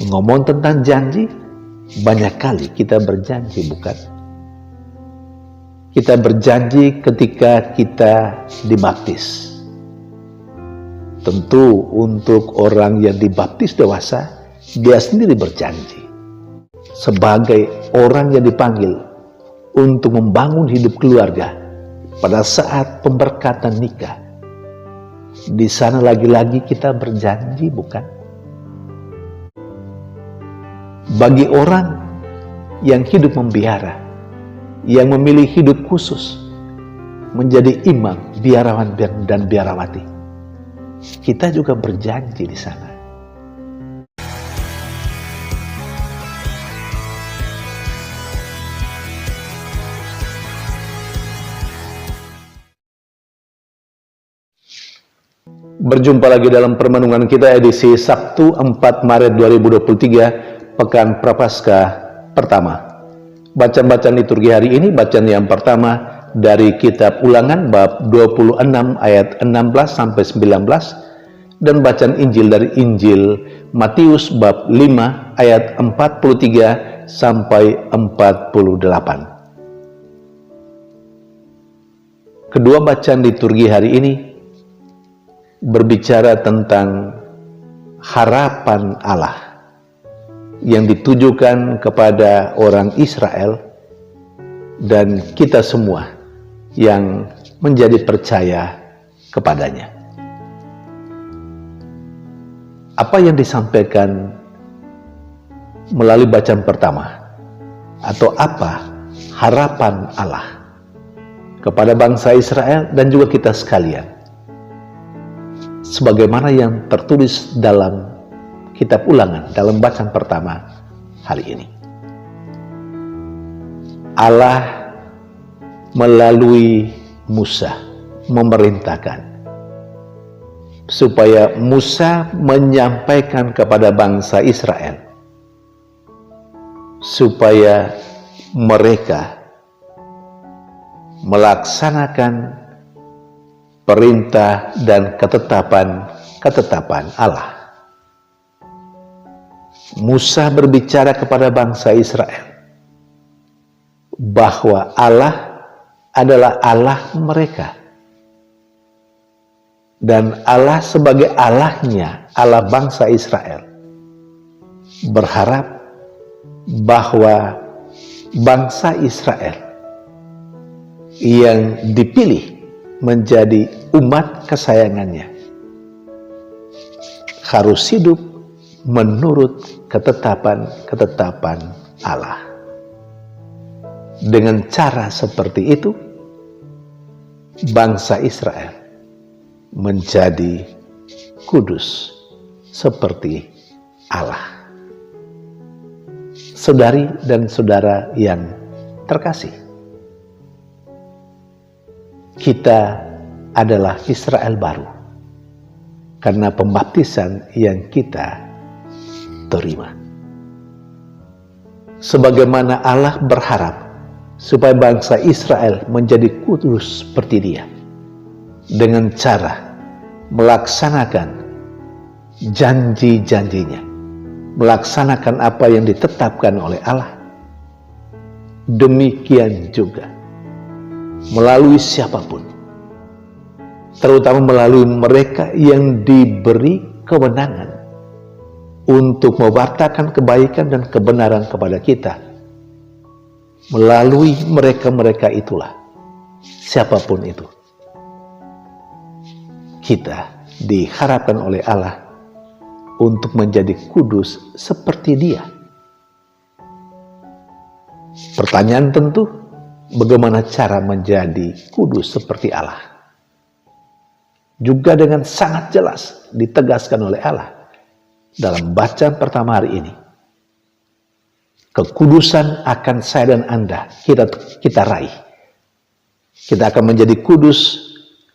Ngomong tentang janji, banyak kali kita berjanji, bukan? Kita berjanji ketika kita dibaptis. Tentu untuk orang yang dibaptis dewasa, dia sendiri berjanji. Sebagai orang yang dipanggil untuk membangun hidup keluarga pada saat pemberkatan nikah, di sana lagi-lagi kita berjanji, bukan? Bagi orang yang hidup membiara, yang memilih hidup khusus, menjadi imam, biarawan dan biarawati, kita juga berjanji di sana. Berjumpa lagi dalam permenungan kita edisi Sabtu 4 Maret 2023, Pekan Prapaskah pertama. Bacaan-bacaan liturgi hari ini, bacaan yang pertama dari kitab Ulangan bab 26 ayat 16 sampai 19, dan bacaan Injil dari Injil Matius bab 5 ayat 43 sampai 48. Kedua bacaan liturgi hari ini berbicara tentang harapan Allah yang ditujukan kepada orang Israel dan kita semua yang menjadi percaya kepadanya. Apa yang disampaikan melalui bacaan pertama, atau apa harapan Allah kepada bangsa Israel dan juga kita sekalian, sebagaimana yang tertulis dalam kitab Ulangan dalam bacaan pertama hari ini. Allah melalui Musa memerintahkan supaya Musa menyampaikan kepada bangsa Israel supaya mereka melaksanakan perintah dan ketetapan Allah. Musa berbicara kepada bangsa Israel bahwa Allah adalah Allah mereka, dan Allah sebagai Allahnya, Allah bangsa Israel, berharap bahwa bangsa Israel yang dipilih menjadi umat kesayangannya harus hidup menurut ketetapan Allah. Dengan cara seperti itu, bangsa Israel menjadi kudus seperti Allah. Saudari dan saudara yang terkasih, kita adalah Israel baru karena pembaptisan yang kita terima. Sebagaimana Allah berharap supaya bangsa Israel menjadi kudus seperti Dia dengan cara melaksanakan janji-janjinya, melaksanakan apa yang ditetapkan oleh Allah. Demikian juga melalui siapapun, terutama melalui mereka yang diberi kewenangan untuk mewartakan kebaikan dan kebenaran kepada kita. Melalui mereka-mereka itulah, siapapun itu, kita diharapkan oleh Allah untuk menjadi kudus seperti Dia. Pertanyaan tentu, bagaimana cara menjadi kudus seperti Allah? Juga dengan sangat jelas ditegaskan oleh Allah dalam bacaan pertama hari ini. Kekudusan akan saya dan Anda kita raih. Kita akan menjadi kudus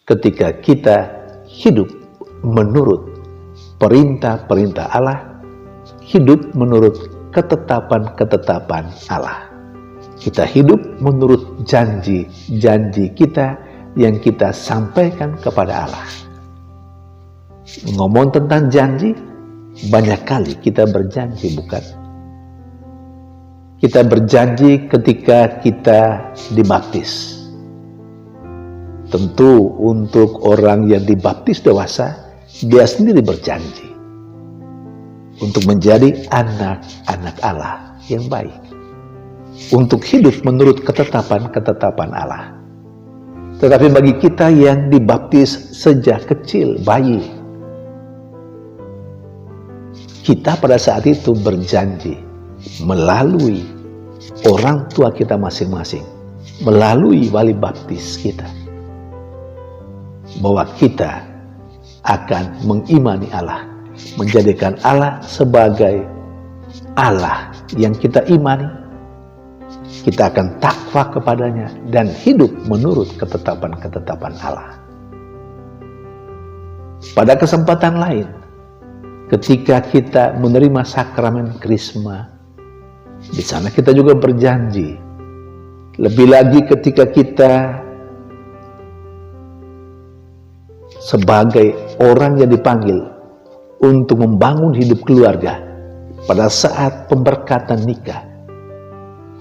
ketika kita hidup menurut perintah-perintah Allah, hidup menurut ketetapan-ketetapan Allah. Kita hidup menurut janji-janji kita yang kita sampaikan kepada Allah. Ngomong tentang janji, Banyak kali kita berjanji, bukan? Kita berjanji ketika kita dibaptis. Tentu untuk orang yang dibaptis dewasa, dia sendiri berjanji untuk menjadi anak-anak Allah yang baik, untuk hidup menurut ketetapan-ketetapan Allah. Tetapi bagi kita yang dibaptis sejak kecil, bayi, kita pada saat itu berjanji melalui orang tua kita masing-masing, melalui wali baptis kita, bahwa kita akan mengimani Allah, menjadikan Allah sebagai Allah yang kita imani. Kita akan takwa kepadanya dan hidup menurut ketetapan-ketetapan Allah. Pada kesempatan lain, ketika kita menerima sakramen Krisma, di sana kita juga berjanji. Lebih lagi ketika kita sebagai orang yang dipanggil untuk membangun hidup keluarga pada saat pemberkatan nikah,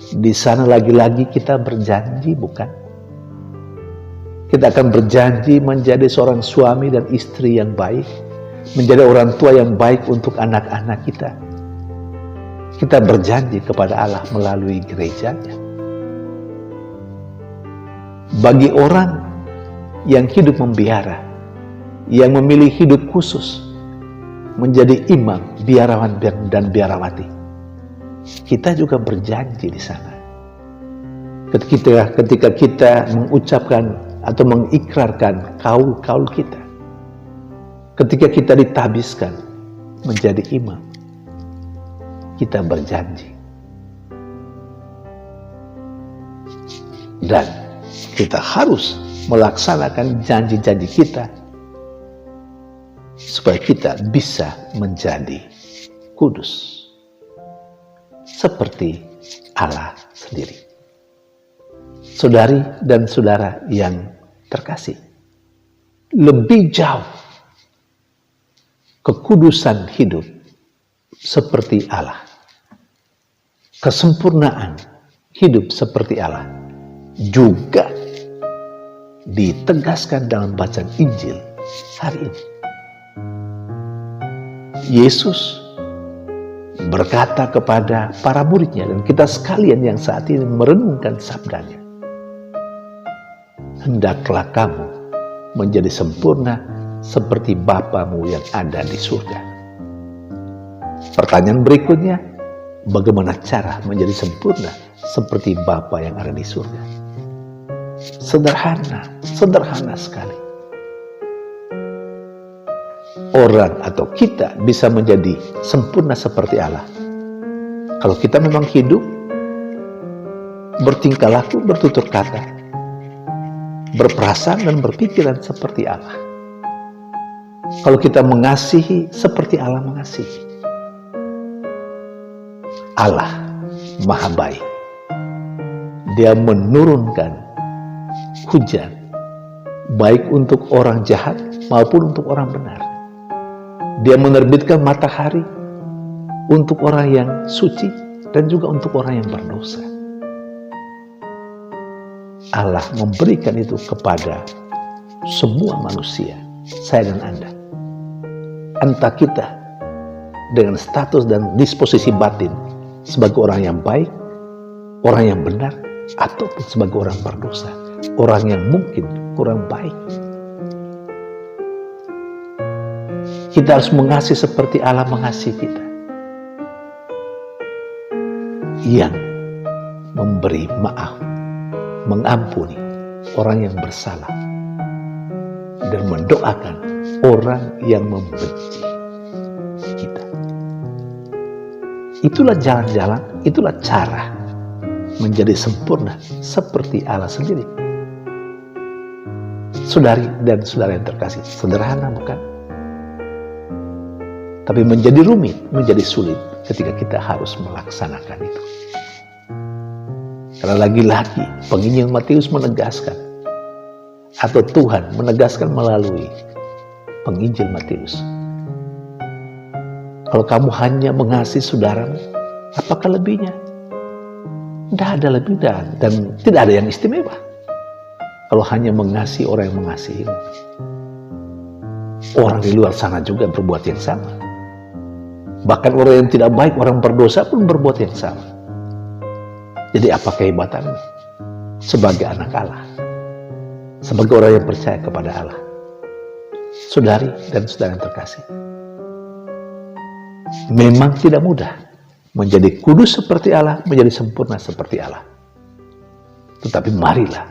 di sana lagi-lagi kita berjanji, bukan? Kita akan berjanji menjadi seorang suami dan istri yang baik, menjadi orang tua yang baik untuk anak-anak kita. Kita berjanji kepada Allah melalui gerejanya. Bagi orang yang hidup membiara, yang memilih hidup khusus, menjadi imam, biarawan dan biarawati, kita juga berjanji di sana. Ketika kita mengucapkan atau mengikrarkan kaul kita, ketika kita ditabiskan menjadi imam, kita berjanji. Dan kita harus melaksanakan janji-janji kita supaya kita bisa menjadi kudus seperti Allah sendiri. Saudari dan saudara yang terkasih, lebih jauh kekudusan hidup seperti Allah, kesempurnaan hidup seperti Allah juga ditegaskan dalam bacaan Injil hari ini. Yesus berkata kepada para muridnya dan kita sekalian yang saat ini merenungkan sabdanya, hendaklah kamu menjadi sempurna seperti Bapamu yang ada di surga. Pertanyaan berikutnya, bagaimana cara menjadi sempurna seperti Bapa yang ada di surga? Sederhana sekali. Orang atau kita bisa menjadi sempurna seperti Allah kalau kita memang hidup, bertingkah laku, bertutur kata, berperasaan dan berpikiran seperti Allah. Kalau kita mengasihi seperti Allah mengasihi. Allah Maha Baik. Dia menurunkan hujan baik untuk orang jahat maupun untuk orang benar. Dia menerbitkan matahari untuk orang yang suci dan juga untuk orang yang berdosa. Allah memberikan itu kepada semua manusia, saya dan Anda. Entah kita dengan status dan disposisi batin sebagai orang yang baik, orang yang benar, ataupun sebagai orang berdosa, orang yang mungkin kurang baik. Kita harus mengasihi seperti Allah mengasihi kita, yang memberi maaf, mengampuni orang yang bersalah, dan mendoakan orang yang membenci kita. Itulah jalan-jalan, itulah cara menjadi sempurna seperti Allah sendiri. Saudari dan saudara yang terkasih, sederhana bukan? Tapi menjadi rumit, menjadi sulit ketika kita harus melaksanakan itu. Karena lagi-lagi penginjil Matius menegaskan, atau Tuhan menegaskan melalui penginjil Matius, Kalau kamu hanya mengasihi saudaramu, apakah lebihnya? Tidak ada lebih dan tidak ada yang istimewa. Kalau hanya mengasihi orang yang mengasihi, orang di luar sana juga berbuat yang sama. Bahkan orang yang tidak baik, orang berdosa pun berbuat yang sama. Jadi apa kehebatanmu sebagai anak Allah, sebagai orang yang percaya kepada Allah? Saudari dan saudara yang terkasih, memang tidak mudah menjadi kudus seperti Allah, menjadi sempurna seperti Allah. Tetapi marilah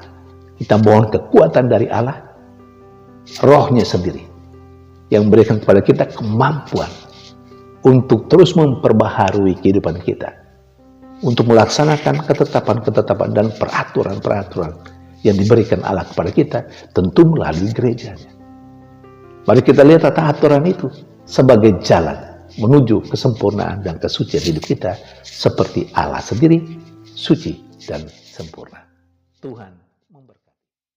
kita mohon kekuatan dari Allah, Roh-Nya sendiri, yang memberikan kepada kita kemampuan untuk terus memperbaharui kehidupan kita, untuk melaksanakan ketetapan-ketetapan dan peraturan-peraturan yang diberikan Allah kepada kita, tentu melalui gerejanya. Mari kita lihat tata aturan itu sebagai jalan menuju kesempurnaan dan kesucian hidup kita, seperti Allah sendiri suci dan sempurna. Tuhan memberkati.